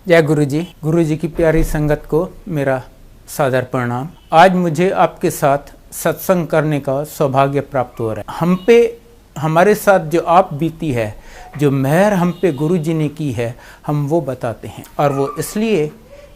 जय गुरु जी की प्यारी संगत को मेरा सादर प्रणाम। आज मुझे आपके साथ सत्संग करने का सौभाग्य प्राप्त हो रहा है। हम पे हमारे साथ जो आप बीती है, जो मेहर हम पे गुरु जी ने की है, हम वो बताते हैं। और वो इसलिए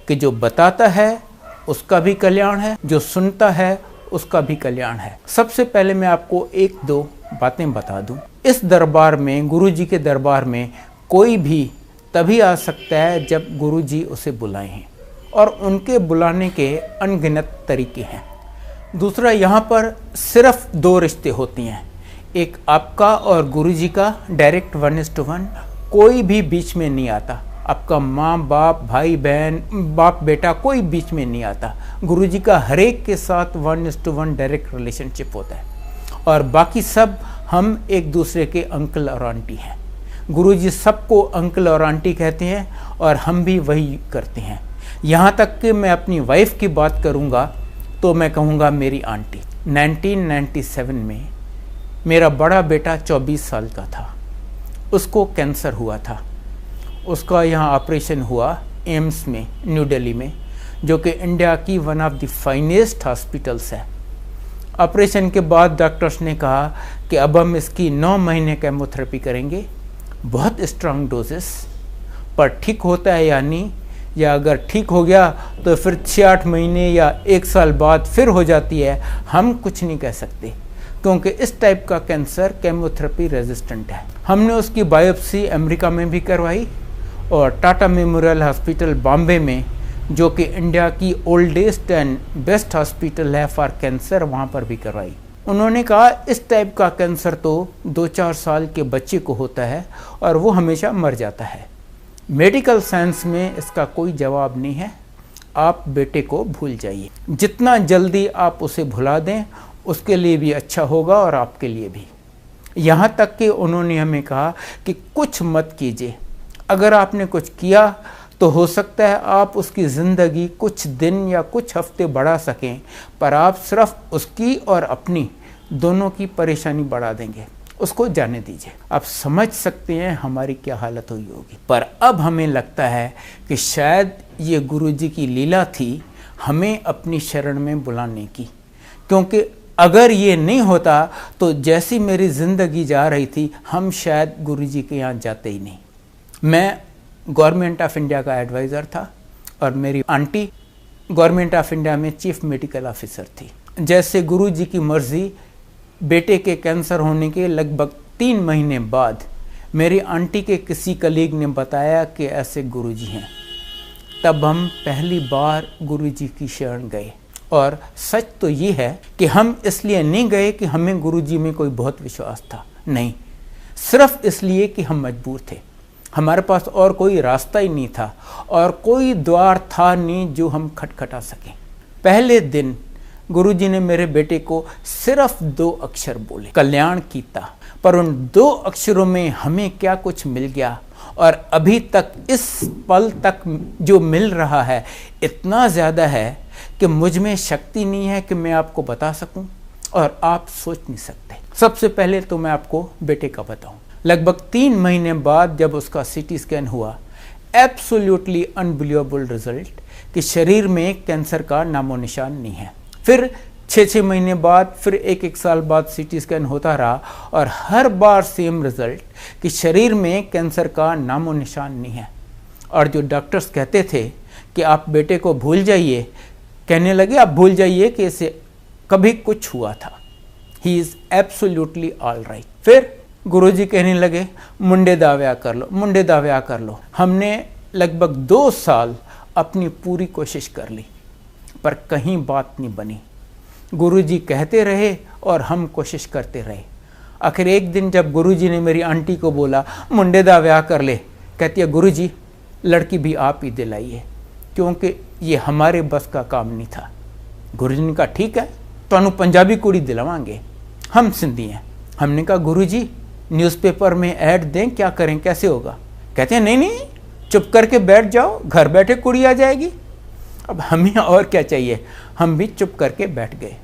कि जो बताता है उसका भी कल्याण है, जो सुनता है उसका भी कल्याण है। सबसे पहले मैं आपको एक दो बातें बता दूं। इस दरबार में, गुरु जी के दरबार में कोई भी तभी आ सकता है जब गुरु जी उसे बुलाए हैं, और उनके बुलाने के अनगिनत तरीके हैं। दूसरा, यहाँ पर सिर्फ दो रिश्ते होती हैं, एक आपका और गुरु जी का, डायरेक्ट 1:1। कोई भी बीच में नहीं आता। आपका माँ बाप, भाई बहन, बाप बेटा, कोई बीच में नहीं आता। गुरु जी का हर एक के साथ 1:1 डायरेक्ट रिलेशनशिप होता है, और बाकी सब हम एक दूसरे के अंकल और आंटी हैं। गुरु जी सबको अंकल और आंटी कहते हैं, और हम भी वही करते हैं। यहाँ तक कि मैं अपनी वाइफ की बात करूँगा तो मैं कहूँगा मेरी आंटी। 1997 में मेरा बड़ा बेटा 24 साल का था। उसको कैंसर हुआ था। उसका यहाँ ऑपरेशन हुआ एम्स में, न्यू दिल्ली में, जो कि इंडिया की one of the finest hospitals है। ऑपरेशन के बाद डॉक्टर्स ने कहा कि अब हम इसकी 9 महीने केमोथेरेपी करेंगे, बहुत स्ट्रांग डोजेस, पर ठीक होता है या नहीं, या अगर ठीक हो गया तो फिर 6-8 महीने या 1 साल बाद फिर हो जाती है, हम कुछ नहीं कह सकते, क्योंकि इस टाइप का कैंसर केमोथेरेपी रेजिस्टेंट है। हमने उसकी बायोप्सी अमेरिका में भी करवाई, और टाटा मेमोरियल हॉस्पिटल बॉम्बे में, जो कि इंडिया की ओल्डेस्ट एंड बेस्ट हॉस्पिटल है फॉर कैंसर, वहाँ पर भी करवाई। उन्होंने कहा इस टाइप का कैंसर तो 2-4 साल के बच्चे को होता है और वो हमेशा मर जाता है। मेडिकल साइंस में इसका कोई जवाब नहीं है। आप बेटे को भूल जाइए। जितना जल्दी आप उसे भुला दें उसके लिए भी अच्छा होगा, और आपके लिए भी। यहाँ तक कि उन्होंने हमें कहा कि कुछ मत कीजिए। अगर आपने कुछ किया तो हो सकता है आप उसकी ज़िंदगी कुछ दिन या कुछ हफ्ते बढ़ा सकें, पर आप सिर्फ उसकी और अपनी दोनों की परेशानी बढ़ा देंगे। उसको जाने दीजिए। आप समझ सकते हैं हमारी क्या हालत हुई होगी। पर अब हमें लगता है कि शायद ये गुरु जी की लीला थी हमें अपनी शरण में बुलाने की, क्योंकि अगर ये नहीं होता तो जैसी मेरी ज़िंदगी जा रही थी, हम शायद गुरु जी के यहाँ जाते ही नहीं। मैं गवर्नमेंट ऑफ इंडिया का एडवाइज़र था, और मेरी आंटी गवर्नमेंट ऑफ इंडिया में चीफ मेडिकल ऑफिसर थी। जैसे गुरु जी की मर्ज़ी, बेटे के कैंसर होने के लगभग 3 महीने बाद मेरी आंटी के किसी कलीग ने बताया कि ऐसे गुरु जी हैं। तब हम पहली बार गुरु जी की शरण गए। और सच तो ये है कि हम इसलिए नहीं गए कि हमें गुरु जी में कोई बहुत विश्वास था, नहीं, सिर्फ इसलिए कि हम मजबूर थे। हमारे पास और कोई रास्ता ही नहीं था, और कोई द्वार था नहीं जो हम खटखटा सकें। पहले दिन गुरुजी ने मेरे बेटे को सिर्फ 2 अक्षर बोले, कल्याण कीता। पर उन 2 अक्षरों में हमें क्या कुछ मिल गया, और अभी तक इस पल तक जो मिल रहा है इतना ज़्यादा है कि मुझ में शक्ति नहीं है कि मैं आपको बता सकूं, और आप सोच नहीं सकते। सबसे पहले तो मैं आपको बेटे का बताऊं। लगभग 3 महीने बाद जब उसका CT स्कैन हुआ, एब्सोल्युटली अनबिलीवेबल रिजल्ट कि शरीर में कैंसर का नामो निशान नहीं है। फिर 6-6 महीने बाद, फिर 1-1 साल बाद CT स्कैन होता रहा, और हर बार सेम रिजल्ट कि शरीर में कैंसर का नामो निशान नहीं है। और जो डॉक्टर्स कहते थे कि आप बेटे को भूल जाइए, कहने लगे आप भूल जाइए कि इसे कभी कुछ हुआ था, he is absolutely all right. फिर गुरुजी कहने लगे मुंडे दाव्या कर लो, मुंडे दाव्या कर लो। हमने लगभग 2 साल अपनी पूरी कोशिश कर ली, पर कहीं बात नहीं बनी। गुरुजी कहते रहे और हम कोशिश करते रहे। आखिर एक दिन जब गुरुजी ने मेरी आंटी को बोला मुंडे दाव्या कर ले, कहती है गुरुजी लड़की भी आप ही दिलाइए, क्योंकि ये हमारे बस का काम नहीं था। गुरुजी ने कहा ठीक है, तो पंजाबी कुड़ी दिलावांगे, हम सिंधी हैं। हमने कहा गुरुजी न्यूज़पेपर में ऐड दें, क्या करें, कैसे होगा? कहते हैं नहीं नहीं, चुप करके बैठ जाओ, घर बैठे कुड़ी आ जाएगी। अब हमें और क्या चाहिए, हम भी चुप करके बैठ गए।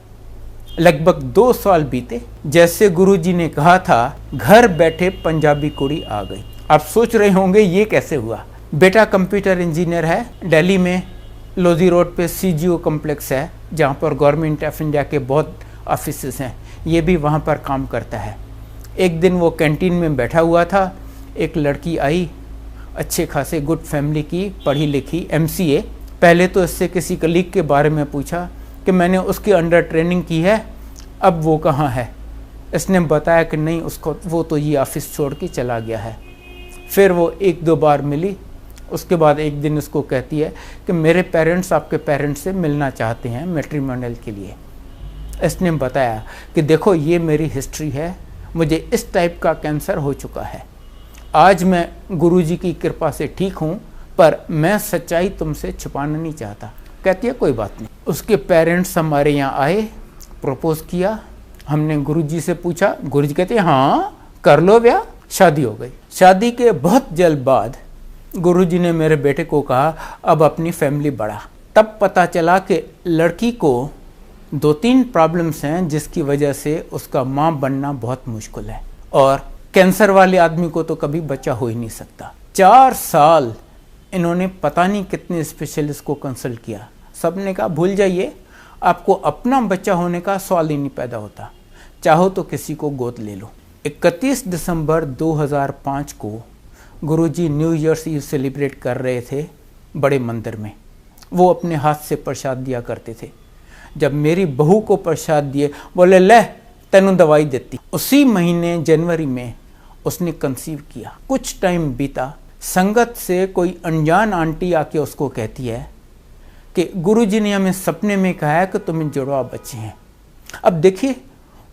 लगभग 2 साल बीते। जैसे गुरुजी ने कहा था, घर बैठे पंजाबी कुड़ी आ गई। आप सोच रहे होंगे ये कैसे हुआ। बेटा कंप्यूटर इंजीनियर है। दिल्ली में लोधी रोड पे CGO कॉम्प्लेक्स है जहाँ पर गवर्नमेंट ऑफ इंडिया के बहुत ऑफिसेस हैं, ये भी वहाँ पर काम करता है। एक दिन वो कैंटीन में बैठा हुआ था, एक लड़की आई, अच्छे खासे गुड फैमिली की, पढ़ी लिखी, MCA। पहले तो इससे किसी कलीग के बारे में पूछा कि मैंने उसके अंडर ट्रेनिंग की है, अब वो कहाँ है। इसने बताया कि नहीं, उसको वो तो ये ऑफिस छोड़ के चला गया है। फिर वो 1-2 बार मिली, उसके बाद एक दिन उसको कहती है कि मेरे पेरेंट्स आपके पेरेंट्स से मिलना चाहते हैं मैट्रिमोनियल के लिए। इसने बताया कि देखो ये मेरी हिस्ट्री है, मुझे इस टाइप का कैंसर हो चुका है, आज मैं गुरुजी की कृपा से ठीक हूँ, पर मैं सच्चाई तुमसे छुपाना नहीं चाहता। कहती है कोई बात नहीं। उसके पेरेंट्स हमारे यहाँ आए, प्रपोज किया, हमने गुरुजी से पूछा, गुरुजी कहते हैं हाँ कर लो ब्याह, शादी हो गई। शादी के बहुत जल्द बाद गुरुजी ने मेरे बेटे को कहा अब अपनी फैमिली बढ़ा। तब पता चला कि लड़की को 2-3 प्रॉब्लम्स हैं जिसकी वजह से उसका माँ बनना बहुत मुश्किल है, और कैंसर वाले आदमी को तो कभी बच्चा हो ही नहीं सकता। 4 साल इन्होंने पता नहीं कितने स्पेशलिस्ट को कंसल्ट किया, सब ने कहा भूल जाइए, आपको अपना बच्चा होने का सवाल ही नहीं पैदा होता, चाहो तो किसी को गोद ले लो। 31 दिसंबर 2005 को गुरुजी न्यू ईयर्स ईव सेलिब्रेट कर रहे थे बड़े मंदिर में। वो अपने हाथ से प्रसाद दिया करते थे। जब मेरी बहू को प्रसाद दिए, बोले ले तेनू दवाई देती। उसी महीने जनवरी में उसने कंसीव किया। कुछ टाइम बीता, संगत से कोई अनजान आंटी आके उसको कहती है कि गुरुजी ने हमें सपने में कहा है कि तुम्हें जुड़वा बच्चे हैं। अब देखिए,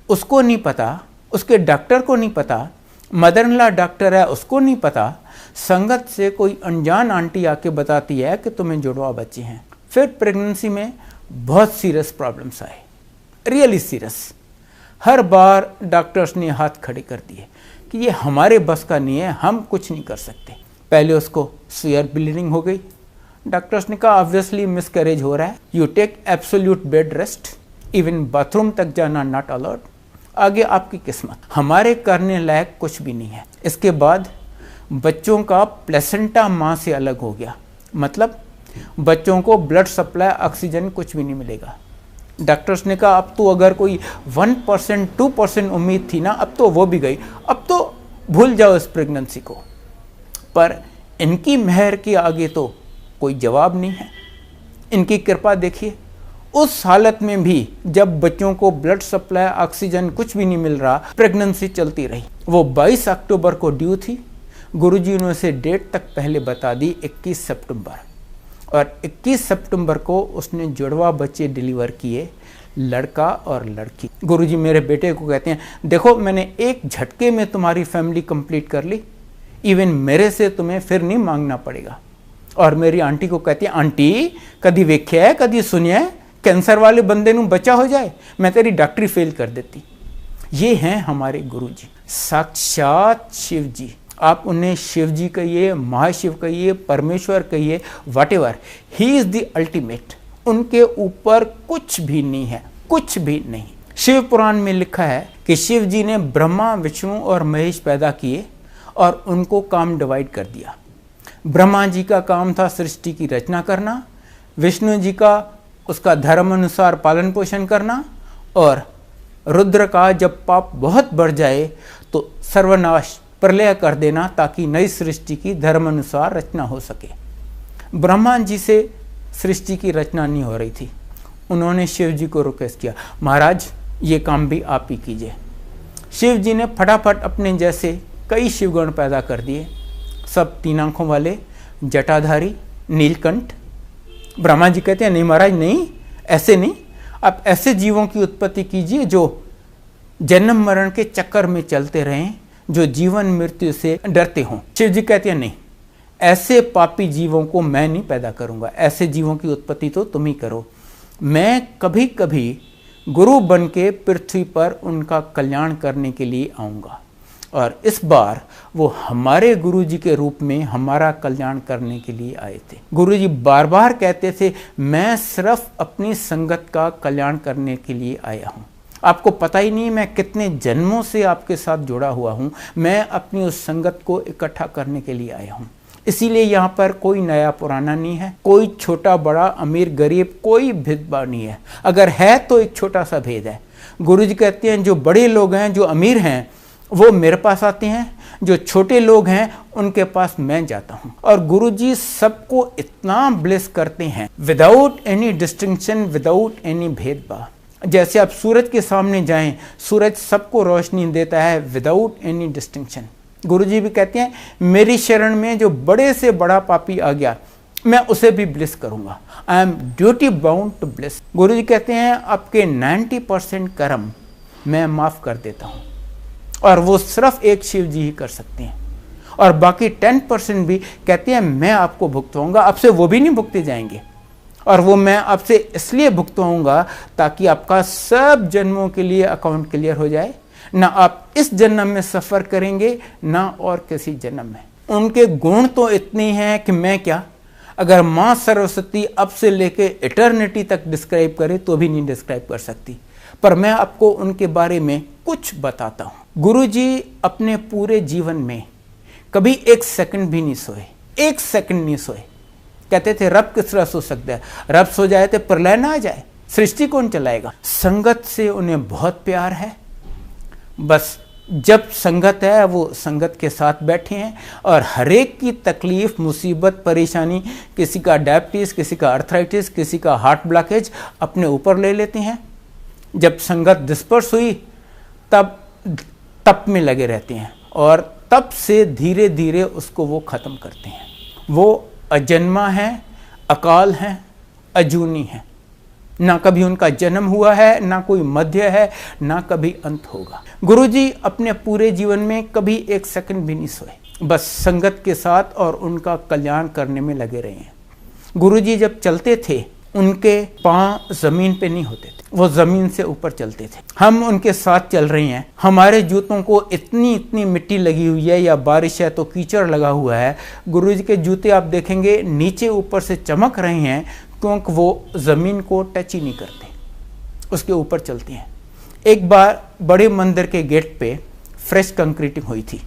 उसको नहीं पता, उसके डॉक्टर को नहीं पता, मदर इन लॉ डॉक्टर है उसको नहीं पता, संगत से कोई अनजान आंटी आके बताती है कि तुम्हें जुड़वा बच्चे हैं। फिर प्रेगनेंसी में बहुत सीरियस प्रॉब्लम्स आए, रियली सीरियस। हर बार डॉक्टर्स ने हाथ खड़े कर दिए कि ये हमारे बस का नहीं है, हम कुछ नहीं कर सकते। पहले उसको सीवियर ब्लीडिंग हो गई। डॉक्टर्स ने कहा ऑब्वियसली मिसकैरेज हो रहा है, you take absolute bed rest, even bathroom तक जाना नॉट अलाउड, आगे आपकी किस्मत। हमारे करने लायक कुछ भी नहीं है। इसके बाद बच्चों का प्लेसेंटा माँ से अलग हो गया, मतलब बच्चों को ब्लड सप्लाई, ऑक्सीजन कुछ भी नहीं मिलेगा। डॉक्टर्स ने कहा अब तो अगर कोई 1% 2% उम्मीद थी ना, अब तो वो भी गई, अब तो भूल जाओ इस प्रेगनेंसी को। पर इनकी मेहर के आगे तो कोई जवाब नहीं है। इनकी कृपा देखिए, उस हालत में भी जब बच्चों को ब्लड सप्लाई, ऑक्सीजन कुछ भी नहीं मिल रहा, प्रेगनेंसी चलती रही। वो 22 अक्टूबर को ड्यू थी। गुरुजी ने उसे डेट तक पहले बता दी 21 सितंबर, और 21 सितंबर को उसने जुड़वा बच्चे डिलीवर किए, लड़का और लड़की। गुरुजी मेरे बेटे को कहते हैं देखो मैंने एक झटके में तुम्हारी फैमिली कंप्लीट कर ली, इवन मेरे से तुम्हें फिर नहीं मांगना पड़ेगा। और मेरी आंटी को कहती है आंटी कभी वेख्या है, कभी सुनिया है कैंसर वाले बंदे नू बच्चा हो जाए, मैं तेरी डॉक्टरी फेल कर देती। ये हैं हमारे गुरुजी, साक्षात शिव जी। आप उन्हें शिव जी कहिए, महाशिव कहिए, परमेश्वर कहिए, whatever, he is the ultimate. उनके ऊपर कुछ भी नहीं है, कुछ भी नहीं। शिव पुराण में लिखा है कि शिव जी ने ब्रह्मा, विष्णु और महेश पैदा किए और उनको काम डिवाइड कर दिया। ब्रह्मा जी का काम था सृष्टि की रचना करना, विष्णु जी का उसका धर्म अनुसार पालन पोषण करना, और रुद्र का जब पाप बहुत बढ़ जाए तो सर्वनाश, प्रलय कर देना, ताकि नई सृष्टि की धर्म अनुसार रचना हो सके। ब्रह्मा जी से सृष्टि की रचना नहीं हो रही थी। उन्होंने शिव जी को रिक्वेस्ट किया महाराज ये काम भी आप ही कीजिए। शिव जी ने फटाफट अपने जैसे कई शिवगण पैदा कर दिए, सब 3 आंखों वाले, जटाधारी, नीलकंठ। ब्रह्मा जी कहते हैं नहीं महाराज नहीं, ऐसे नहीं, आप ऐसे जीवों की उत्पत्ति कीजिए जो जन्म मरण के चक्कर में चलते रहें, जो जीवन मृत्यु से डरते हों। शिव जी कहते हैं नहीं, ऐसे पापी जीवों को मैं नहीं पैदा करूंगा, ऐसे जीवों की उत्पत्ति तो तुम ही करो। मैं कभी कभी गुरु बन के पृथ्वी पर उनका कल्याण करने के लिए आऊँगा, और इस बार वो हमारे गुरुजी के रूप में हमारा कल्याण करने के लिए आए थे। गुरुजी बार बार कहते थे मैं सिर्फ अपनी संगत का कल्याण करने के लिए आया हूँ। आपको पता ही नहीं मैं कितने जन्मों से आपके साथ जुड़ा हुआ हूँ, मैं अपनी उस संगत को इकट्ठा करने के लिए आया हूँ। इसीलिए यहाँ पर कोई नया पुराना नहीं है, कोई छोटा बड़ा अमीर गरीब कोई भेदभाव नहीं है। अगर है तो एक छोटा सा भेद है। गुरुजी कहते हैं जो बड़े लोग हैं, जो अमीर हैं, वो मेरे पास आते हैं, जो छोटे लोग हैं उनके पास मैं जाता हूं। और गुरुजी सबको इतना ब्लेस करते हैं without any distinction, without any भेदभाव। जैसे आप सूरज के सामने जाएं, सूरज सबको रोशनी देता है विदाउट एनी डिस्टिंक्शन। गुरुजी भी कहते हैं मेरी शरण में जो बड़े से बड़ा पापी आ गया मैं उसे भी ब्लेस करूंगा। I am duty bound to bless. Guruji कहते हैं आपके 90% कर्म मैं माफ कर देता हूं, और वो सिर्फ एक शिव जी ही कर सकते हैं। और बाकी 10% भी कहते हैं मैं आपको भुगतवाऊंगा, आपसे वो भी नहीं भुगते जाएंगे। और वो मैं आपसे इसलिए भुगतवाऊंगा ताकि आपका सब जन्मों के लिए अकाउंट क्लियर हो जाए। ना आप इस जन्म में सफ़र करेंगे ना और किसी जन्म में। उनके गुण तो इतने हैं कि मैं क्या, अगर माँ सरस्वती अब से लेके इटर्निटी तक डिस्क्राइब करे तो भी नहीं डिस्क्राइब कर सकती। पर मैं आपको उनके बारे में कुछ बताता हूँ। गुरुजी अपने पूरे जीवन में कभी एक सेकंड भी नहीं सोए, एक सेकंड नहीं सोए। कहते थे रब किस तरह सो सकता है, रब सो जाए तो प्रलय ना आ जाए, सृष्टि कौन चलाएगा। संगत से उन्हें बहुत प्यार है। बस जब संगत है वो संगत के साथ बैठे हैं और हरेक की तकलीफ मुसीबत परेशानी, किसी का डायबिटीज, किसी का अर्थराइटिस, किसी का हार्ट ब्लॉकेज अपने ऊपर ले लेते हैं। जब संगत डिस्पर्स हुई तब तप में लगे रहते हैं और तब से धीरे धीरे उसको वो ख़त्म करते हैं। वो अजन्मा है, अकाल है, अजूनी है। ना कभी उनका जन्म हुआ है, ना कोई मध्य है, ना कभी अंत होगा। गुरुजी अपने पूरे जीवन में कभी एक सेकंड भी नहीं सोए, बस संगत के साथ और उनका कल्याण करने में लगे रहे हैं। गुरुजी जब चलते थे उनके पांव जमीन पे नहीं होते थे, वो जमीन से ऊपर चलते थे। हम उनके साथ चल रहे हैं, हमारे जूतों को इतनी इतनी मिट्टी लगी हुई है या बारिश है तो कीचड़ लगा हुआ है। गुरुजी के जूते आप देखेंगे नीचे ऊपर से चमक रहे हैं क्योंकि वो ज़मीन को टच ही नहीं करते, उसके ऊपर चलते हैं। एक बार बड़े मंदिर के गेट पे फ्रेश कंक्रीटिंग हुई थी,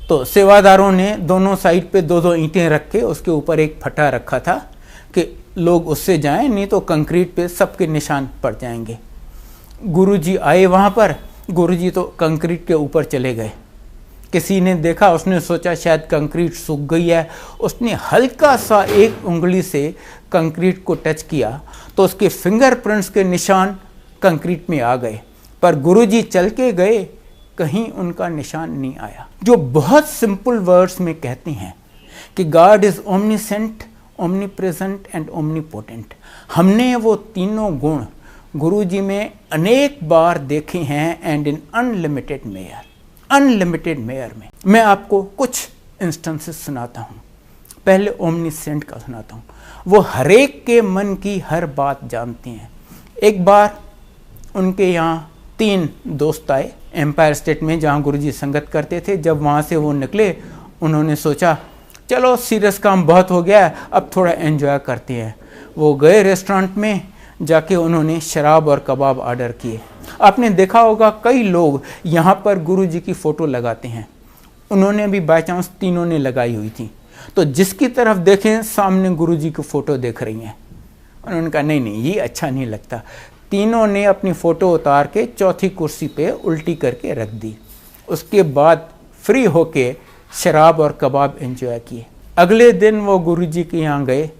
तो सेवादारों ने दोनों साइड पे दो दो ईंटें रख के उसके ऊपर एक फटा रखा था कि लोग उससे जाएं, नहीं तो कंक्रीट पे सबके निशान पड़ जाएंगे। गुरुजी आए वहाँ पर, गुरुजी तो कंक्रीट के ऊपर चले गए। किसी ने देखा, उसने सोचा शायद कंक्रीट सूख गई है, उसने हल्का सा एक उंगली से कंक्रीट को टच किया तो उसके फिंगरप्रिंट्स के निशान कंक्रीट में आ गए। पर गुरुजी चल के गए, कहीं उनका निशान नहीं आया। जो बहुत सिंपल वर्ड्स में कहते हैं कि God is omniscient, omnipresent and omnipotent. हमने वो तीनों गुण गुरुजी में अनेक बार देखे हैं and in unlimited mayor, unlimited mayor में। मैं आपको कुछ इंस्टेंसेस सुनाता हूँ। पहले ओमनीसेंट का सुनाता हूँ। वो हरेक के मन की हर बात जानते हैं। एक बार उनके यहाँ 3 दोस्त आए एम्पायर स्टेट में, जहाँ गुरुजी संगत करते थे। जब वहाँ से वो निकले, उन्होंने सोचा चलो सीरियस काम बहुत हो गया है, अब थोड़ा एंजॉय करते हैं। वो गए रेस्टोरेंट में, जाके उन्होंने शराब और कबाब ऑर्डर किए। आपने देखा होगा कई लोग यहाँ पर गुरुजी की फ़ोटो लगाते हैं, उन्होंने भी बाय चांस तीनों ने लगाई हुई थी। तो जिसकी तरफ देखें सामने गुरुजी की फ़ोटो देख रही हैं। उन्होंने कहा नहीं नहीं ये अच्छा नहीं लगता। तीनों ने अपनी फ़ोटो उतार के चौथी कुर्सी पे उल्टी करके रख दी। उसके बाद फ्री होके शराब और कबाब एंजॉय किए। अगले दिन वो गुरुजी के यहाँ गए,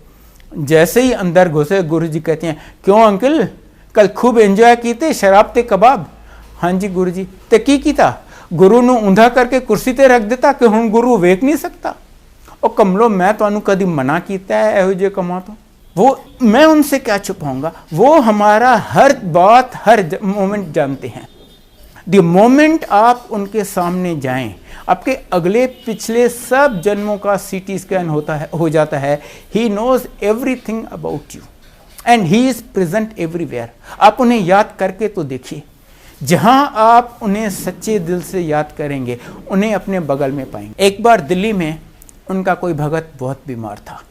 जैसे ही अंदर घुसे गुरुजी कहते हैं क्यों अंकल, कल खूब एंजॉय की थे, शराब ते कबाब। हाँ जी गुरुजी, ते की कीता? गुरु नूं ऊंधा करके कुर्सी ते रख देता कि हुण गुरु वेख नहीं सकता। और कमलो मैं तुहानू कदी मना कीता है एहो जे कमां तो? वो मैं उनसे क्या छुपाऊंगा, वो हमारा हर बात हर मोमेंट जानते हैं। द मोमेंट आप उनके सामने जाएं, आपके अगले पिछले सब जन्मों का सीटी स्कैन हो जाता है। He knows everything about you and he is present everywhere. आप उन्हें याद करके तो देखिए, जहां आप उन्हें सच्चे दिल से याद करेंगे उन्हें अपने बगल में पाएंगे। एक बार दिल्ली में उनका कोई भगत बहुत बीमार था।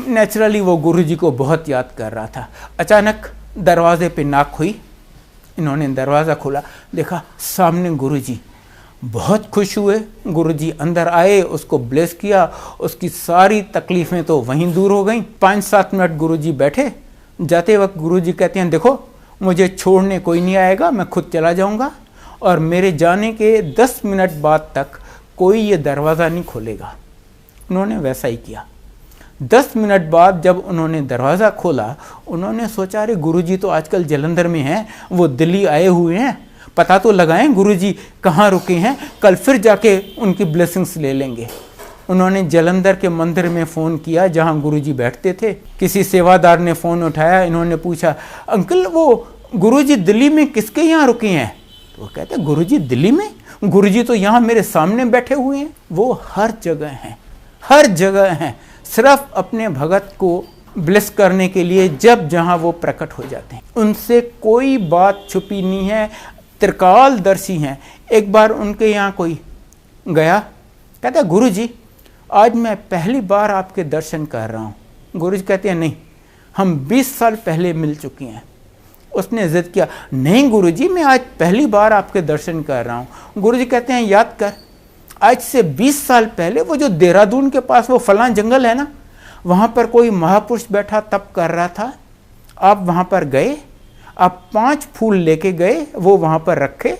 नेचुरली वो गुरुजी को बहुत याद कर रहा था। अचानक दरवाजे पे नॉक हुई, इन्होंने दरवाज़ा खोला, देखा सामने गुरुजी बहुत खुश हुए। गुरुजी अंदर आए, उसको ब्लेस किया, उसकी सारी तकलीफ़ें तो वहीं दूर हो गईं। 5-7 मिनट गुरुजी बैठे। जाते वक्त गुरुजी कहते हैं, देखो मुझे छोड़ने कोई नहीं आएगा, मैं खुद चला जाऊंगा और मेरे जाने के 10 मिनट बाद तक कोई ये दरवाज़ा नहीं खोलेगा। उन्होंने वैसा ही किया। 10 मिनट बाद जब उन्होंने दरवाज़ा खोला, उन्होंने सोचा अरे गुरुजी तो आजकल जलंधर में हैं, वो दिल्ली आए हुए हैं, पता तो लगाएं गुरुजी कहाँ रुके हैं, कल फिर जाके उनकी ब्लेसिंग्स ले लेंगे। उन्होंने जलंधर के मंदिर में फ़ोन किया जहाँ गुरुजी बैठते थे। किसी सेवादार ने फ़ोन उठाया, इन्होंने पूछा, अंकल वो गुरुजी दिल्ली में किसके यहाँ रुके हैं? तो वो कहते गुरुजी दिल्ली में? गुरुजी तो यहाँ मेरे सामने बैठे हुए हैं। वो हर जगह हैं, हर जगह हैं, सिर्फ अपने भगत को ब्लेस करने के लिए जब जहाँ वो प्रकट हो जाते हैं। उनसे कोई बात छुपी नहीं है, त्रिकालदर्शी हैं। एक बार उनके यहाँ कोई गया, कहता गुरुजी आज मैं पहली बार आपके दर्शन कर रहा हूँ। गुरुजी कहते हैं नहीं, हम 20 साल पहले मिल चुके हैं। उसने जिद किया, नहीं गुरुजी मैं आज पहली बार आपके दर्शन कर रहा हूँ। गुरुजी कहते हैं याद कर, आज से 20 साल पहले वो जो देहरादून के पास वो फलां जंगल है ना, वहाँ पर कोई महापुरुष बैठा तप कर रहा था, आप वहाँ पर गए, आप 5 फूल लेके गए, वो वहाँ पर रखे,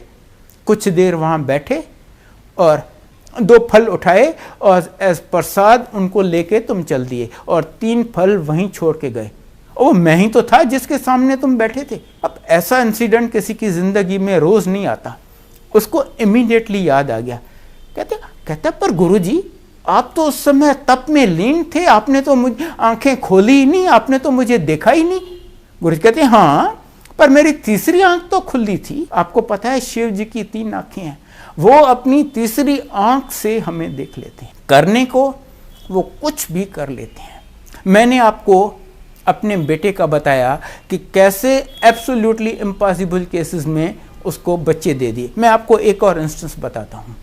कुछ देर वहाँ बैठे और 2 फल उठाए और एज प्रसाद उनको लेके तुम चल दिए और 3 फल वहीं छोड़ के गए। वो मैं ही तो था जिसके सामने तुम बैठे थे। अब ऐसा इंसिडेंट किसी की ज़िंदगी में रोज़ नहीं आता। उसको इमीडिएटली याद आ गया। कहते पर गुरुजी आप तो उस समय तप में लीन थे, आपने तो मुझे आंखें खोली ही नहीं, आपने तो मुझे देखा ही नहीं। गुरुजी कहते हैं हाँ, पर मेरी तीसरी आंख तो खुली थी। आपको पता है शिव जी की 3 आंखें हैं, वो अपनी तीसरी आंख से हमें देख लेते हैं। करने को वो कुछ भी कर लेते हैं। मैंने आपको अपने बेटे का बताया कि कैसे एब्सोल्युटली इम्पॉसिबल केसेस में उसको बच्चे दे दिए। मैं आपको एक और इंस्टेंस बताता हूँ।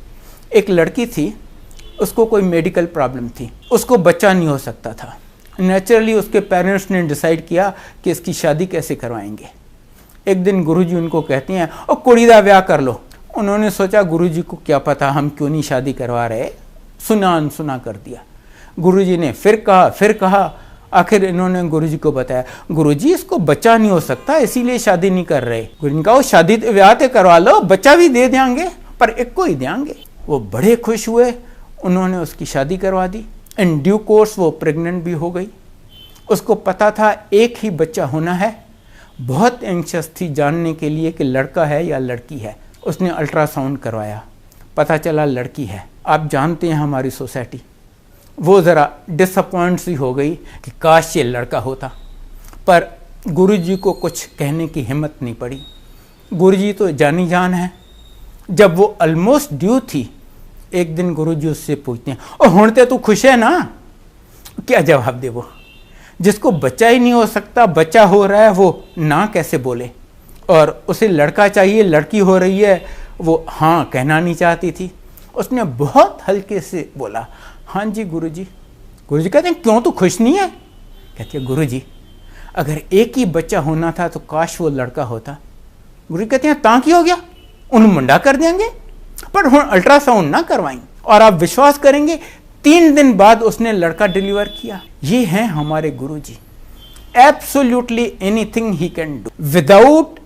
एक लड़की थी, उसको कोई मेडिकल प्रॉब्लम थी, उसको बच्चा नहीं हो सकता था। नेचुरली उसके पेरेंट्स ने डिसाइड किया कि इसकी शादी कैसे करवाएंगे। एक दिन गुरुजी उनको कहते हैं, ओ कुड़ी दा ब्याह कर लो। उन्होंने सोचा गुरुजी को क्या पता हम क्यों नहीं शादी करवा रहे, सुना अनसुना कर दिया। गुरुजी ने फिर कहा, आखिर इन्होंने गुरुजी को बताया, गुरुजी इसको बच्चा नहीं हो सकता इसीलिए शादी नहीं कर रहे। गुरुजी ने कहा शादी ब्याह तो करवा लो, बच्चा भी दे देंगे, पर एक को ही देंगे। वो बड़े खुश हुए, उन्होंने उसकी शादी करवा दी। इन ड्यू कोर्स वो प्रेग्नेंट भी हो गई। उसको पता था एक ही बच्चा होना है। बहुत एंक्शस थी जानने के लिए कि लड़का है या लड़की है। उसने अल्ट्रासाउंड करवाया, पता चला लड़की है। आप जानते हैं हमारी सोसाइटी, वो ज़रा डिसअपॉइंट सी हो गई कि काश ये लड़का होता, पर गुरुजी को कुछ कहने की हिम्मत नहीं पड़ी। गुरुजी तो जानी जान है। जब वो ऑलमोस्ट ड्यू थी, एक दिन गुरुजी उससे पूछते हैं, ओ हुणते तू खुश है ना? क्या जवाब दे वो? जिसको बच्चा ही नहीं हो सकता, बच्चा हो रहा है, वो ना कैसे बोले? और उसे लड़का चाहिए, लड़की हो रही है, वो हाँ कहना नहीं चाहती थी। उसने बहुत हल्के से बोला, हाँ जी गुरुजी। गुरुजी कहते हैं क्यों तू खुश नहीं है? कहती है गुरुजी अगर एक ही बच्चा होना था तो काश वो लड़का होता। गुरुजी कहते हैं ताकि हो गया, उन मुंडा कर देंगे, पर हम अल्ट्रासाउंड ना करवाएंगे। और आप विश्वास करेंगे 3 दिन बाद उसने लड़का डिलीवर किया। ये हैं हमारे गुरुजी। Absolutely anything he can do without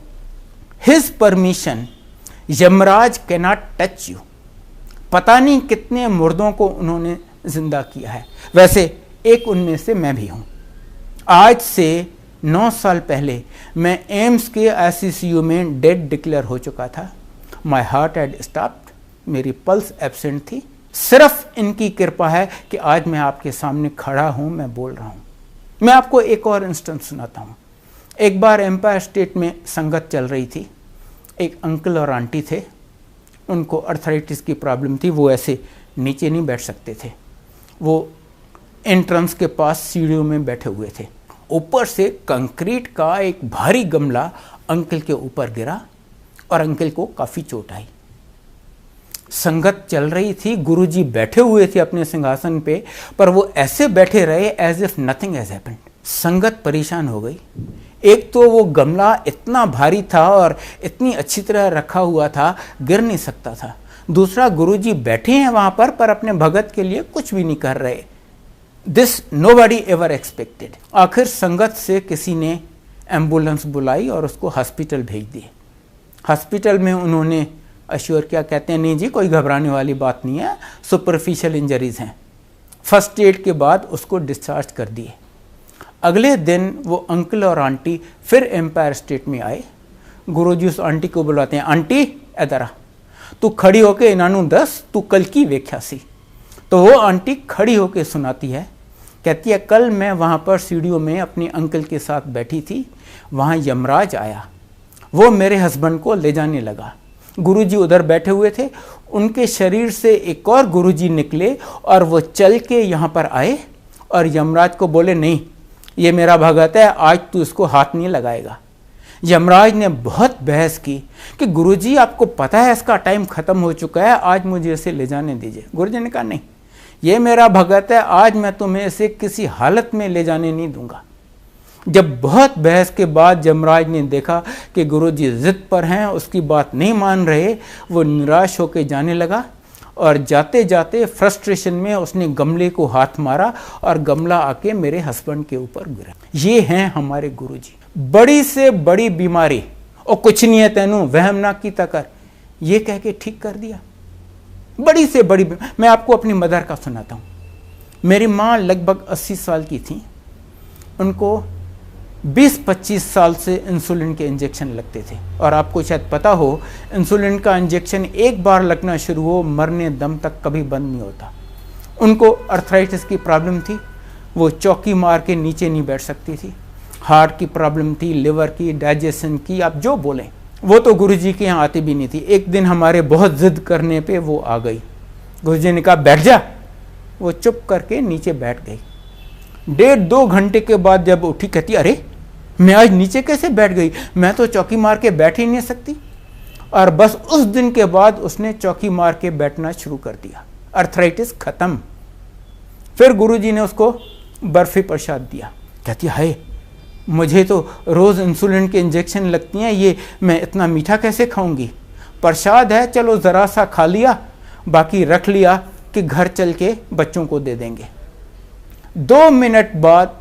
his permission. Yamraj cannot touch you. पता नहीं कितने मुर्दों को उन्होंने जिंदा किया है। वैसे एक उनमें से मैं भी हूं। आज से 9 साल पहले मैं एम्स के ICCU में डेड डिक्लेयर हो चुका था। माई हार्ट हैड स्टॉप्ड, मेरी पल्स एब्सेंट थी। सिर्फ इनकी कृपा है कि आज मैं आपके सामने खड़ा हूं, मैं बोल रहा हूं। मैं आपको एक और इंस्टेंस सुनाता हूं। एक बार एम्पायर स्टेट में संगत चल रही थी। एक अंकल और आंटी थे, उनको अर्थराइटिस की प्रॉब्लम थी, वो ऐसे नीचे नहीं बैठ सकते थे। वो एंट्रेंस के पास सीढ़ियों में बैठे हुए थे। ऊपर से कंक्रीट का एक भारी गमला अंकल के ऊपर गिरा और अंकल को काफ़ी चोट आई। संगत चल रही थी, गुरुजी बैठे हुए थे अपने सिंहासन पे, पर वो ऐसे बैठे रहे as if nothing has happened. संगत परेशान हो गई। एक तो वो गमला इतना भारी था और इतनी अच्छी तरह रखा हुआ था, गिर नहीं सकता था। दूसरा, गुरुजी बैठे हैं वहां पर अपने भगत के लिए कुछ भी नहीं कर रहे। This nobody ever expected. आखिर संगत से किसी ने एम्बुलेंस बुलाई और उसको हॉस्पिटल भेज दिए। हॉस्पिटल में उन्होंने अश्योर क्या, कहते हैं नहीं जी कोई घबराने वाली बात नहीं है, सुपरफिशियल इंजरीज हैं। फर्स्ट एड के बाद उसको डिस्चार्ज कर दिए। अगले दिन वो अंकल और आंटी फिर एम्पायर स्टेट में आए। गुरुजी उस आंटी को बुलाते हैं, आंटी इधर आ, तू खड़ी होके इनानू दस तू कल की व्याख्या सी। तो वो आंटी खड़ी होके सुनाती है, कहती है कल मैं वहाँ पर सीढ़ियों में अपने अंकल के साथ बैठी थी, वहाँ यमराज आया, वो मेरे हस्बैंड को ले जाने लगा। गुरुजी उधर बैठे हुए थे, उनके शरीर से एक और गुरुजी निकले और वो चल के यहाँ पर आए और यमराज को बोले नहीं ये मेरा भगत है, आज तू इसको हाथ नहीं लगाएगा। यमराज ने बहुत बहस की कि गुरुजी आपको पता है इसका टाइम खत्म हो चुका है, आज मुझे इसे ले जाने दीजिए। गुरुजी ने कहा नहीं ये मेरा भगत है, आज मैं तुम्हें इसे किसी हालत में ले जाने नहीं दूंगा। जब बहुत बहस के बाद यमराज ने देखा कि गुरुजी जिद पर हैं, उसकी बात नहीं मान रहे, वो निराश होकर जाने लगा और जाते जाते फ्रस्ट्रेशन में उसने गमले को हाथ मारा और गमला आके मेरे हस्बैंड के ऊपर गिरा। ये हैं हमारे गुरुजी। बड़ी से बड़ी बीमारी और कुछ नहीं है तेनू वहम ना की तकर, ये कह के ठीक कर दिया। बड़ी से बड़ी मैं आपको अपनी मदर का सुनाता हूँ। मेरी माँ लगभग 80 साल की थी, उनको 20-25 साल से इंसुलिन के इंजेक्शन लगते थे और आपको शायद पता हो इंसुलिन का इंजेक्शन एक बार लगना शुरू हो मरने दम तक कभी बंद नहीं होता। उनको अर्थराइटिस की प्रॉब्लम थी, वो चौकी मार के नीचे नहीं बैठ सकती थी। हार्ट की प्रॉब्लम थी, लिवर की, डाइजेशन की, आप जो बोलें। वो तो गुरुजी के यहाँ आती भी नहीं थी। एक दिन हमारे बहुत जिद करने पे वो आ गई। गुरुजी ने कहा बैठ जा, वो चुप करके नीचे बैठ गई। 1.5-2 घंटे के बाद जब उठी कहती अरे मैं आज नीचे कैसे बैठ गई, मैं तो चौकी मार के बैठ ही नहीं सकती। और बस उस दिन के बाद उसने चौकी मार के बैठना शुरू कर दिया। अर्थराइटिस खत्म। फिर गुरुजी ने उसको बर्फी प्रसाद दिया। कहती हाय मुझे तो रोज इंसुलिन के इंजेक्शन लगती हैं, ये मैं इतना मीठा कैसे खाऊंगी। प्रसाद है चलो जरा सा खा लिया, बाकी रख लिया कि घर चल के बच्चों को दे देंगे। 2 मिनट बाद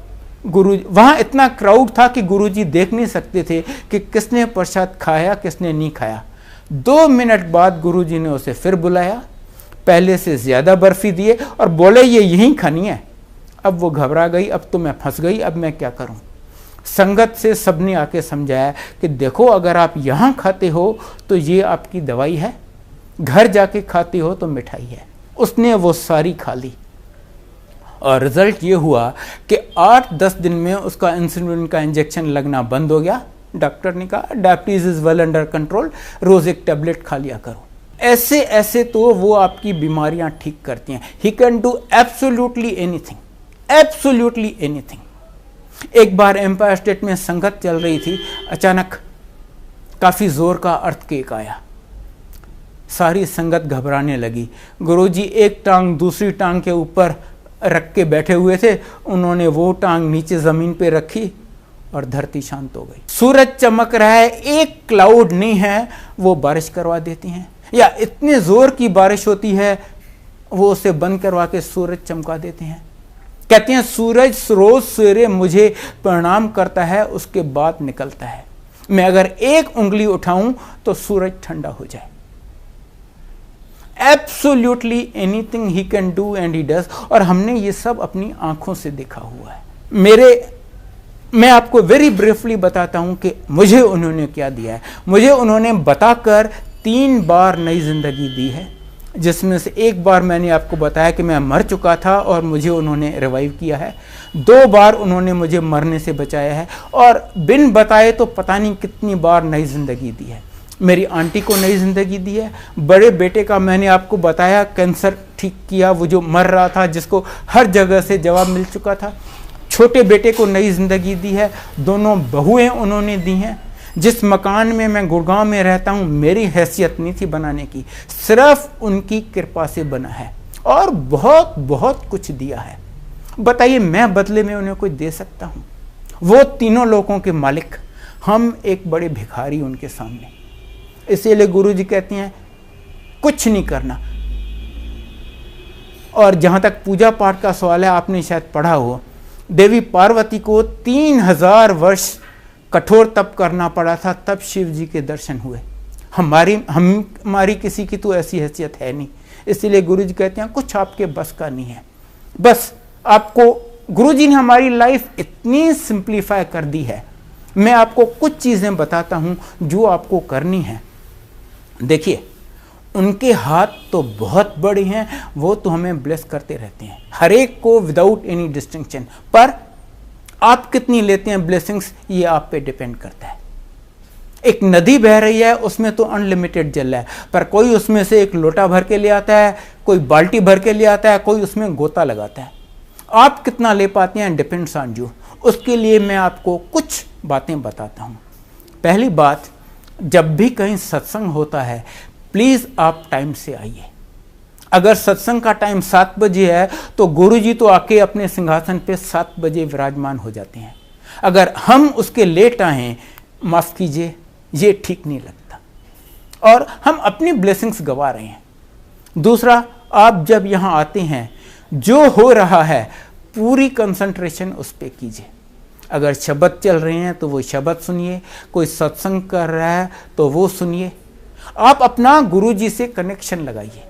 गुरु, वहां इतना क्राउड था कि गुरुजी देख नहीं सकते थे कि किसने प्रसाद खाया किसने नहीं खाया। 2 मिनट बाद गुरुजी ने उसे फिर बुलाया, पहले से ज्यादा बर्फी दिए और बोले ये यहीं खानी है। अब वो घबरा गई, अब तो मैं फंस गई, अब मैं क्या करूं। संगत से सबने आके समझाया कि देखो अगर आप यहाँ खाते हो तो ये आपकी दवाई है, घर जाके खाते हो तो मिठाई है। उसने वो सारी खा ली और रिजल्ट ये हुआ कि 8-10 दिन में उसका इंसुलिन का इंजेक्शन लगना बंद हो गया। डॉक्टर ने कहा diabetes is well under control, रोज एक टेबलेट खा लिया करो। ऐसे ऐसे तो वो आपकी बीमारियां ठीक करती हैं। ही can do absolutely anything, absolutely anything. एक बार एम्पायर स्टेट में संगत चल रही थी, अचानक काफी जोर का अर्थक्वेक आया, सारी संगत घबराने लगी। गुरुजी एक टांग दूसरी टांग के ऊपर रख के बैठे हुए थे, उन्होंने वो टांग नीचे जमीन पे रखी और धरती शांत हो गई। सूरज चमक रहा है, एक क्लाउड नहीं है, वो बारिश करवा देती हैं, या इतने जोर की बारिश होती है वो उसे बंद करवा के सूरज चमका देते हैं। कहते हैं सूरज रोज सवेरे मुझे प्रणाम करता है, उसके बाद निकलता है। मैं अगर एक उंगली उठाऊं तो सूरज ठंडा हो जाए। Absolutely anything he can do and he does. और हमने ये सब अपनी आंखों से देखा हुआ है। मैं आपको वेरी ब्रीफली बताता हूं कि मुझे उन्होंने क्या दिया है। मुझे उन्होंने बताकर 3 बार नई जिंदगी दी है, जिसमें से एक बार मैंने आपको बताया कि मैं मर चुका था और मुझे उन्होंने रिवाइव किया है। 2 बार उन्होंने मुझे मरने से बचाया है और बिन बताए तो पता नहीं कितनी बार नई जिंदगी दी है। मेरी आंटी को नई जिंदगी दी है। बड़े बेटे का मैंने आपको बताया कैंसर ठीक किया, वो जो मर रहा था, जिसको हर जगह से जवाब मिल चुका था। छोटे बेटे को नई जिंदगी दी है। दोनों बहुएं उन्होंने दी हैं। जिस मकान में मैं गुड़गांव में रहता हूं, मेरी हैसियत नहीं थी बनाने की, सिर्फ उनकी कृपा से बना है और बहुत बहुत कुछ दिया है। बताइए मैं बदले में उन्हें कोई दे सकता हूं? वो तीनों लोगों के मालिक, हम एक बड़े भिखारी उनके सामने। इसीलिए गुरुजी कहते हैं कुछ नहीं करना। और जहाँ तक पूजा पाठ का सवाल है, आपने शायद पढ़ा हो, देवी पार्वती को 3000 वर्ष कठोर तप करना पड़ा था, तब शिव जी के दर्शन हुए। हमारी किसी की तो ऐसी हैसियत है नहीं। इसीलिए गुरु जी कहते हैं कुछ आपके बस का नहीं है। बस आपको गुरु जी ने हमारी लाइफ इतनी सिंप्लीफाई कर दी है। मैं आपको कुछ चीज़ें बताता हूँ जो आपको करनी है। देखिए, उनके हाथ तो बहुत बड़े हैं, वो तो हमें ब्लेस करते रहते हैं, हर एक को विदाउट एनी डिस्टिंक्शन। पर आप कितनी लेते हैं ब्लेसिंग्स, ये आप पे डिपेंड करता है। एक नदी बह रही है, उसमें तो अनलिमिटेड जल है, पर कोई उसमें से एक लोटा भर के ले आता है, कोई बाल्टी भर के ले आता है, कोई उसमें गोता लगाता है। आप कितना ले पाते हैं डिपेंड्स ऑन यू। उसके लिए मैं आपको कुछ बातें बताता हूँ। पहली बात, जब भी कहीं सत्संग होता है, प्लीज़ आप टाइम से आइए। अगर सत्संग का टाइम 7 बजे है तो गुरुजी तो आके अपने सिंहासन पे 7 बजे विराजमान हो जाते हैं। अगर हम उसके लेट आए, माफ़ कीजिए, ये ठीक नहीं लगता और हम अपनी ब्लेसिंग्स गवा रहे हैं। दूसरा, आप जब यहाँ आते हैं, जो हो रहा है पूरी कंसंट्रेशन उस पर कीजिए। अगर शब्द चल रहे हैं तो वो शब्द सुनिए, कोई सत्संग कर रहा है तो वो सुनिए। आप अपना गुरुजी से कनेक्शन लगाइए।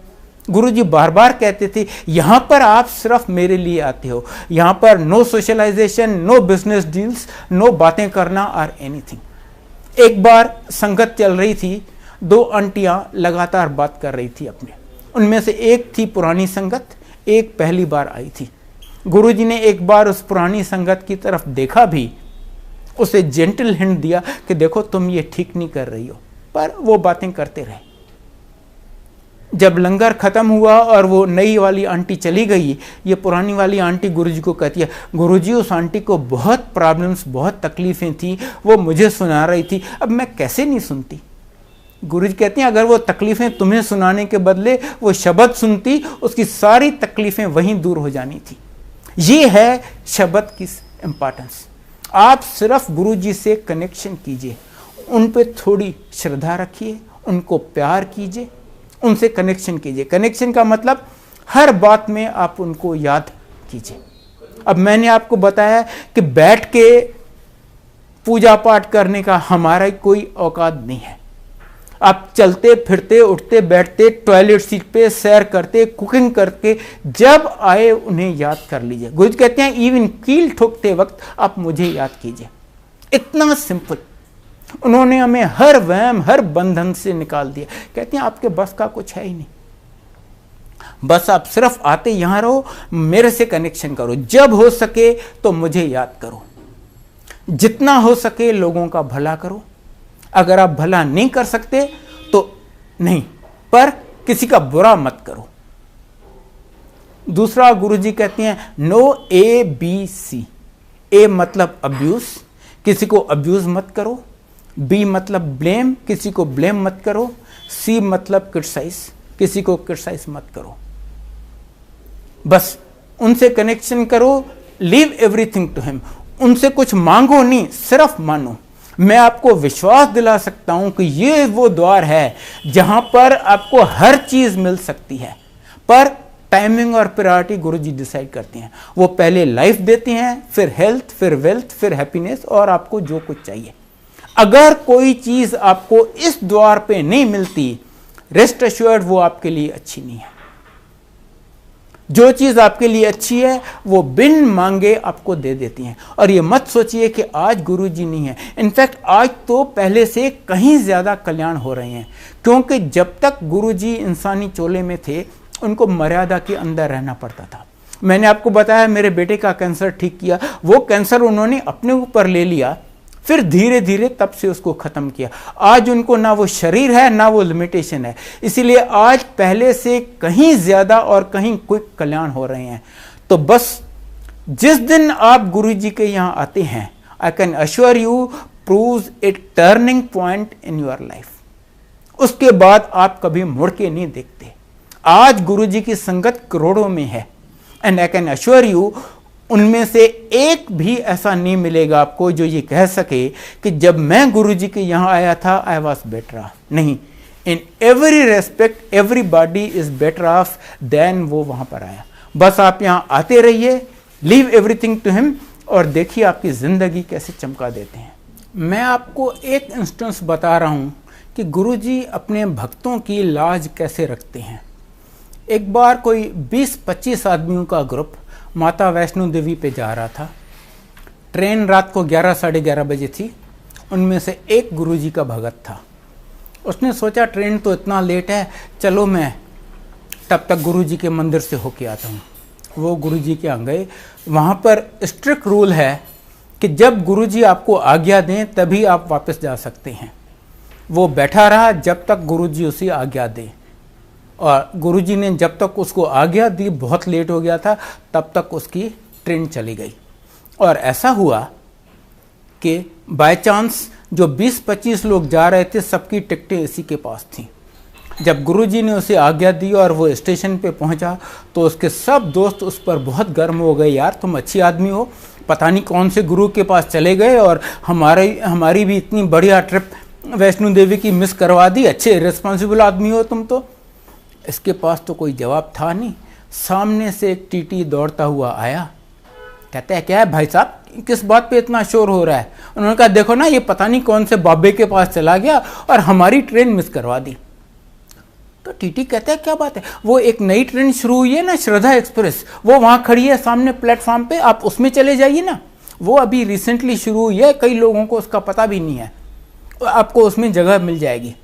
गुरुजी बार बार कहते थे, यहाँ पर आप सिर्फ मेरे लिए आते हो, यहाँ पर no socialization, no business deals, no बातें करना और एनीथिंग। एक बार संगत चल रही थी, 2 आंटियां लगातार बात कर रही थी अपने। उनमें से एक थी पुरानी संगत, एक पहली बार आई थी। गुरुजी ने एक बार उस पुरानी संगत की तरफ देखा भी, उसे जेंटल हिंट दिया कि देखो तुम ये ठीक नहीं कर रही हो, पर वो बातें करते रहे। जब लंगर खत्म हुआ और वो नई वाली आंटी चली गई, ये पुरानी वाली आंटी गुरुजी को कहती है, गुरुजी उस आंटी को बहुत प्रॉब्लम्स, बहुत तकलीफें थी, वो मुझे सुना रही थी, अब मैं कैसे नहीं सुनती। गुरुजी कहती हैं, अगर वो तकलीफें तुम्हें सुनाने के बदले वो शब्द सुनती, उसकी सारी तकलीफें वहीं दूर हो जानी थी। ये है शब्द की इंपॉर्टेंस। आप सिर्फ गुरुजी से कनेक्शन कीजिए, उन पे थोड़ी श्रद्धा रखिए, उनको प्यार कीजिए, उनसे कनेक्शन कीजिए। कनेक्शन का मतलब हर बात में आप उनको याद कीजिए। अब मैंने आपको बताया कि बैठ के पूजा पाठ करने का हमारा कोई औकात नहीं है। आप चलते फिरते, उठते बैठते, टॉयलेट सीट पे सैर करते, कुकिंग करके जब आए उन्हें याद कर लीजिए। गुरुजी कहते हैं इवन कील ठोकते वक्त आप मुझे याद कीजिए। इतना सिंपल। उन्होंने हमें हर वहम, हर बंधन से निकाल दिया। कहते हैं आपके बस का कुछ है ही नहीं, बस आप सिर्फ आते यहां रहो, मेरे से कनेक्शन करो, जब हो सके तो मुझे याद करो, जितना हो सके लोगों का भला करो। अगर आप भला नहीं कर सकते तो नहीं, पर किसी का बुरा मत करो। दूसरा, गुरुजी कहते हैं नो ABC। ए मतलब अब्यूज, किसी को अब्यूज मत करो। बी मतलब ब्लेम, किसी को ब्लेम मत करो। सी मतलब क्रिटिसाइज, किसी को क्रिटिसाइज मत करो। बस उनसे कनेक्शन करो, लीव एवरीथिंग टू हिम। उनसे कुछ मांगो नहीं, सिर्फ मानो। मैं आपको विश्वास दिला सकता हूं कि ये वो द्वार है जहां पर आपको हर चीज मिल सकती है, पर टाइमिंग और प्रायोरिटी गुरुजी डिसाइड करते हैं। वो पहले लाइफ देते हैं, फिर हेल्थ, फिर वेल्थ, फिर हैप्पीनेस और आपको जो कुछ चाहिए। अगर कोई चीज आपको इस द्वार पे नहीं मिलती, रेस्ट एश्योर्ड वो आपके लिए अच्छी नहीं है। जो चीज आपके लिए अच्छी है वो बिन मांगे आपको दे देती हैं। और ये मत सोचिए कि आज गुरुजी नहीं है, इनफैक्ट आज तो पहले से कहीं ज्यादा कल्याण हो रहे हैं, क्योंकि जब तक गुरुजी इंसानी चोले में थे उनको मर्यादा के अंदर रहना पड़ता था। मैंने आपको बताया मेरे बेटे का कैंसर ठीक किया, वो कैंसर उन्होंने अपने ऊपर ले लिया, फिर धीरे धीरे तब से उसको खत्म किया। आज उनको ना वो शरीर है ना वो लिमिटेशन है, इसीलिए आज पहले से कहीं ज्यादा और कहीं क्विक कल्याण हो रहे हैं। तो बस जिस दिन आप गुरुजी के यहाँ आते हैं, I can assure you, proves A turning point in your life. उसके बाद आप कभी मुड़ के नहीं देखते। आज गुरुजी की संगत करोड़ों में है, and I can assure you, उनमें से एक भी ऐसा नहीं मिलेगा आपको जो ये कह सके कि जब मैं गुरुजी के यहाँ आया था आई वॉज बेटर। नहीं, in every respect everybody is better off than वो वहां पर आया। बस आप यहां आते रहिए, लीव एवरीथिंग टू हिम, और देखिए आपकी जिंदगी कैसे चमका देते हैं। मैं आपको एक इंस्टेंस बता रहा हूं कि गुरुजी अपने भक्तों की लाज कैसे रखते हैं। एक बार कोई 20-25 आदमियों का ग्रुप माता वैष्णो देवी पे जा रहा था। ट्रेन रात को 11 साढ़े 11 बजे थी। उनमें से एक गुरुजी का भगत था। उसने सोचा ट्रेन तो इतना लेट है, चलो मैं तब तक गुरुजी के मंदिर से होके आता हूँ। वो गुरुजी के यहाँ गए। वहाँ पर स्ट्रिक्ट रूल है कि जब गुरुजी आपको आज्ञा दें तभी आप वापस जा सकते हैं। वो बैठा रहा जब तक गुरुजी उसे आज्ञा दे, और गुरुजी ने जब तक उसको आज्ञा दी, बहुत लेट हो गया था, तब तक उसकी ट्रेन चली गई। और ऐसा हुआ कि बाय चांस जो 20-25 लोग जा रहे थे, सबकी टिकटें इसी के पास थीं। जब गुरुजी ने उसे आज्ञा दी और वो स्टेशन पे पहुंचा, तो उसके सब दोस्त उस पर बहुत गर्म हो गए। यार तुम अच्छी आदमी हो, पता नहीं कौन से गुरु के पास चले गए और हमारी भी इतनी बढ़िया ट्रिप वैष्णो देवी की मिस करवा दी। अच्छे रिस्पॉन्सिबल आदमी हो तुम तो। इसके पास तो कोई जवाब था नहीं। सामने से एक टीटी दौड़ता हुआ आया। कहता है क्या है भाई साहब, किस बात पे इतना शोर हो रहा है? उन्होंने कहा देखो ना, ये पता नहीं कौन से बाबे के पास चला गया और हमारी ट्रेन मिस करवा दी। तो टीटी कहता है क्या बात है? वो एक नई ट्रेन शुरू हुई है ना, श्रद्धा एक्सप्रेस, वो वहां खड़ी है सामने प्लेटफॉर्म पे, आप उसमें चले जाइए ना। वो अभी रिसेंटली शुरू हुई है, कई लोगों को उसका पता भी नहीं है, आपको उसमें जगह मिल जाएगी।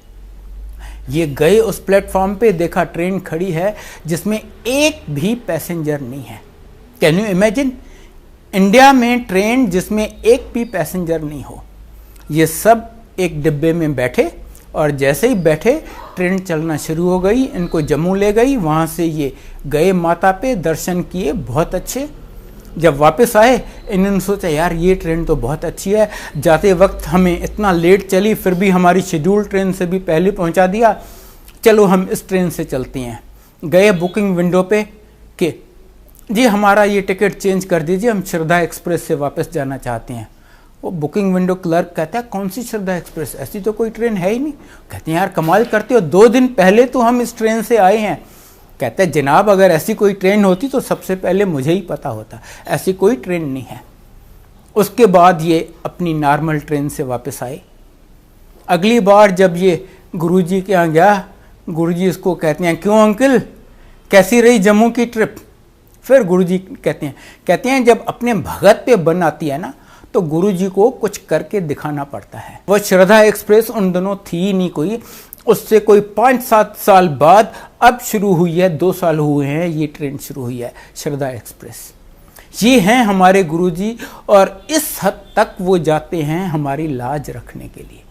ये गए उस प्लेटफॉर्म पे, देखा ट्रेन खड़ी है जिसमें एक भी पैसेंजर नहीं है। Can you imagine? इंडिया में ट्रेन जिसमें एक भी पैसेंजर नहीं हो। ये सब एक डिब्बे में बैठे, और जैसे ही बैठे ट्रेन चलना शुरू हो गई। इनको जम्मू ले गई। वहाँ से ये गए माता पे, दर्शन किए बहुत अच्छे। जब वापस आए, इन्होंने सोचा यार ये ट्रेन तो बहुत अच्छी है, जाते वक्त हमें इतना लेट चली, फिर भी हमारी शेड्यूल ट्रेन से भी पहले पहुंचा दिया, चलो हम इस ट्रेन से चलते हैं। गए बुकिंग विंडो पे कि जी हमारा ये टिकट चेंज कर दीजिए, हम श्रद्धा एक्सप्रेस से वापस जाना चाहते हैं। वो बुकिंग विंडो क्लर्क कहता है कौन सी श्रद्धा एक्सप्रेस, ऐसी तो कोई ट्रेन है ही नहीं। कहते हैं यार कमाल करते हो, 2 दिन पहले तो हम इस ट्रेन से आए हैं। कहते हैं जनाब अगर ऐसी कोई ट्रेन होती तो सबसे पहले मुझे ही पता होता, ऐसी कोई ट्रेन नहीं है। उसके बाद ये अपनी नॉर्मल ट्रेन से वापस आए। अगली बार जब ये गुरुजी के यहाँ गया, गुरुजी इसको कहते हैं क्यों अंकल, कैसी रही जम्मू की ट्रिप? फिर गुरुजी कहते हैं जब अपने भगत पे बन आती है ना, तो गुरुजी को कुछ करके दिखाना पड़ता है। वो श्रद्धा एक्सप्रेस उन दोनों थी ही नहीं कोई, उससे कोई 5-7 साल बाद अब शुरू हुई है, 2 साल हुए हैं ये ट्रेन शुरू हुई है, श्रद्धा एक्सप्रेस। ये हैं हमारे गुरुजी, और इस हद तक वो जाते हैं हमारी लाज रखने के लिए।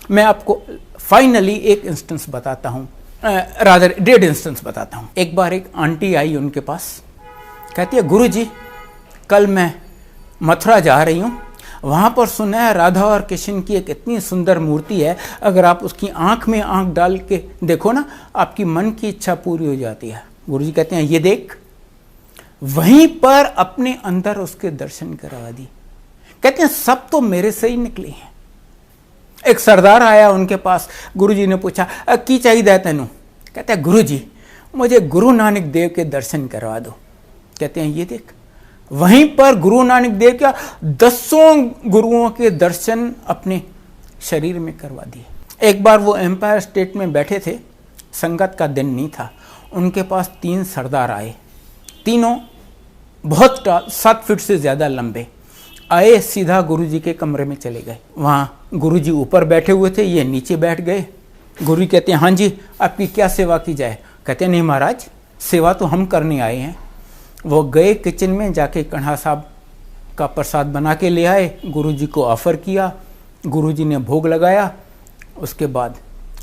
मैं आपको फाइनली एक इंस्टेंस बताता हूँ, रादर 1.5 इंस्टेंस बताता हूँ। एक बार एक आंटी आई उनके पास, कहती है गुरुजी कल मैं मथुरा जा रही हूँ, वहाँ पर सुना है राधा और कृष्ण की एक इतनी सुंदर मूर्ति है, अगर आप उसकी आंख में आंख डाल के देखो ना, आपकी मन की इच्छा पूरी हो जाती है। गुरुजी कहते हैं ये देख। वहीं पर अपने अंदर उसके दर्शन करवा दी। कहते हैं सब तो मेरे से ही निकले हैं। एक सरदार आया उनके पास, गुरुजी ने पूछा की चाहिए तेनू? कहते हैं गुरुजी मुझे गुरु नानक देव के दर्शन करवा दो। कहते हैं ये देख। वहीं पर गुरु नानक देव क्या 10 गुरुओं के दर्शन अपने शरीर में करवा दिए। एक बार वो एम्पायर स्टेट में बैठे थे, संगत का दिन नहीं था, उनके पास 3 सरदार आए, तीनों बहुत 7 फीट से ज़्यादा लंबे। आए सीधा गुरुजी के कमरे में चले गए। वहाँ गुरुजी ऊपर बैठे हुए थे, ये नीचे बैठ गए। गुरुजी कहते हैं हाँ जी आपकी क्या सेवा की जाए? कहते हैं नहीं महाराज, सेवा तो हम करने आए हैं। वो गए किचन में, जाके कढ़ा साहब का प्रसाद बना के ले आए, गुरुजी को ऑफ़र किया, गुरुजी ने भोग लगाया। उसके बाद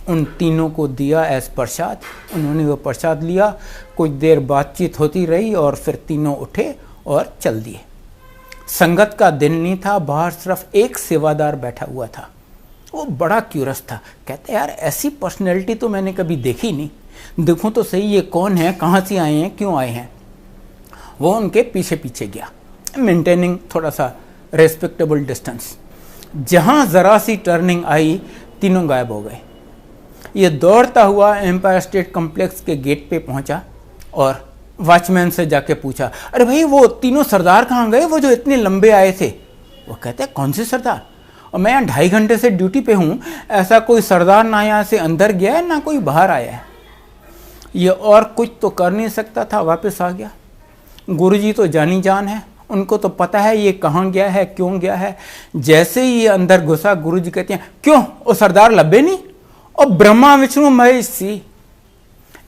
उन तीनों को दिया एज प्रसाद। उन्होंने वो प्रसाद लिया, कुछ देर बातचीत होती रही और फिर तीनों उठे और चल दिए। संगत का दिन नहीं था, बाहर सिर्फ एक सेवादार बैठा हुआ था। वो बड़ा क्यूरस था, कहते यार ऐसी पर्सनैलिटी तो मैंने कभी देखी नहीं, देखूं तो सही ये कौन है, कहाँ से आए हैं, क्यों आए हैं। वो उनके पीछे पीछे गया, मेंटेनिंग थोड़ा सा रेस्पेक्टेबल डिस्टेंस। जहाँ ज़रा सी टर्निंग आई, तीनों गायब हो गए। ये दौड़ता हुआ एम्पायर स्टेट कॉम्प्लेक्स के गेट पे पहुंचा और वॉचमैन से जाके पूछा, अरे भाई वो तीनों सरदार कहाँ गए, वो जो इतने लंबे आए थे? वो कहते हैं, कौन से सरदार? और मैं यहाँ 2.5 घंटे से ड्यूटी पे हूँ, ऐसा कोई सरदार ना यहाँ से अंदर गया है ना कोई बाहर आया है। ये और कुछ तो कर नहीं सकता था, वापस आ गया। गुरुजी तो जानी जान है, उनको तो पता है ये कहाँ गया है, क्यों गया है। जैसे ही ये अंदर घुसा, गुरुजी कहते हैं, क्यों वो सरदार लब्बे नहीं? और ब्रह्मा विष्णु महेश सी,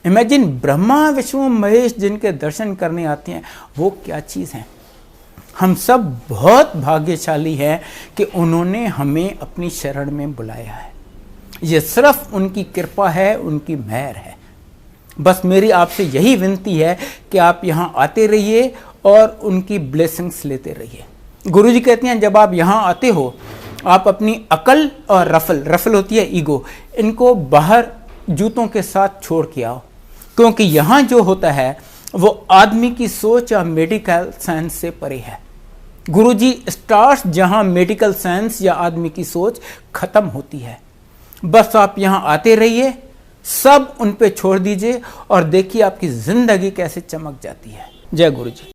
इमेजिन, ब्रह्मा विष्णु महेश जिनके दर्शन करने आते हैं, वो क्या चीज़ है। हम सब बहुत भाग्यशाली हैं कि उन्होंने हमें अपनी शरण में बुलाया है। ये सिर्फ उनकी कृपा है, उनकी मेहर है। बस मेरी आपसे यही विनती है कि आप यहाँ आते रहिए और उनकी ब्लेसिंग्स लेते रहिए। गुरुजी कहते हैं, जब आप यहाँ आते हो, आप अपनी अकल और रफल होती है ईगो, इनको बाहर जूतों के साथ छोड़ के आओ, क्योंकि यहाँ जो होता है वो आदमी की सोच या मेडिकल साइंस से परे है। गुरुजी स्टार्स जहाँ मेडिकल साइंस या आदमी की सोच खत्म होती है। बस आप यहाँ आते रहिए, सब उन पे छोड़ दीजिए और देखिए आपकी जिंदगी कैसे चमक जाती है। जय गुरुजी।